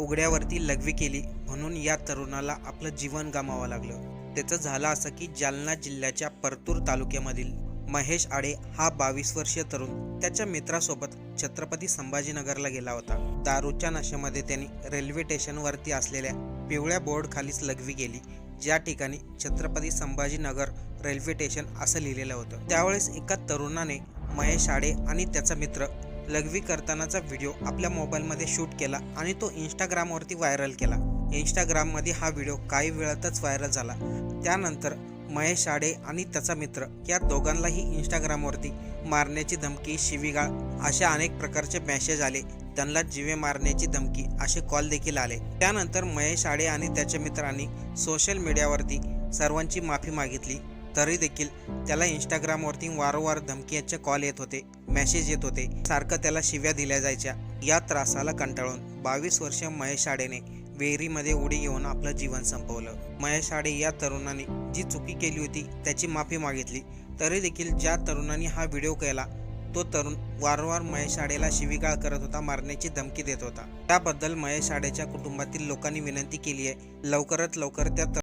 उघड्यावरती लघवी केली म्हणून या तरुणाला आपलं जीवन गमावं लागलं। त्याचं झालं असं की जालना जिल्ह्याच्या परतूर तालुक्यामधील महेश आडे हा 22 वर्षीय तरुण त्याच्या मित्रासोबत छत्रपती संभाजीनगरला गेला होता। दारूच्या नशेमध्ये त्यांनी रेल्वे स्टेशनवरती असलेल्या पिवळ्या बोर्ड खालीच लघवी केली, ज्या ठिकाणी छत्रपती संभाजीनगर रेल्वे स्टेशन असं लिहिलेलं होतं। त्यावेळेस एका तरुणाने महेश आडे आणि त्याचा मित्र लघवी करतानाचा व्हिडिओ आपल्या मोबाईलमध्ये शूट केला आणि तो इंस्टाग्रामवरती व्हायरल केला। इंस्टाग्राममध्ये हा व्हिडिओ काही वेळातच व्हायरल झाला। त्यानंतर महेश आडे आणि त्याचा मित्र या दोघांनाही इंस्टाग्रामवरती मारण्याची धमकी, शिवीगाळ अशा अनेक प्रकारचे मेसेज आले। त्यांना जीवे मारण्याची धमकी असे कॉल देखील आले। त्यानंतर महेश आडे आणि त्याच्या मित्रांनी सोशल मीडियावरती सर्वांची माफी मागितली, तरी देखील त्याला इंस्टाग्रामवरती वारंवार धमकीचे कॉल येत होते, मेसेज येत होते, सारखं त्याला शिव्या दिल्या जायच्या। या त्रासाला कंटाळून 22 वर्षीय महेश आडेने विहिरीमध्ये उडी घेऊन आपलं जीवन संपवलं। महेश आडे या तरुणाने जी चुकी केली होती त्याची माफी मागितली, तरी देखील ज्या तरुणाने हा व्हिडिओ केला तो तरुण वारंवार महेश आडेला शिवीगाळ करत होता, मारण्याची धमकी देत होता। त्याबद्दल महेश आडेच्या कुटुंबातील लोकांनी विनंती केली आहे लवकरात लवकर त्या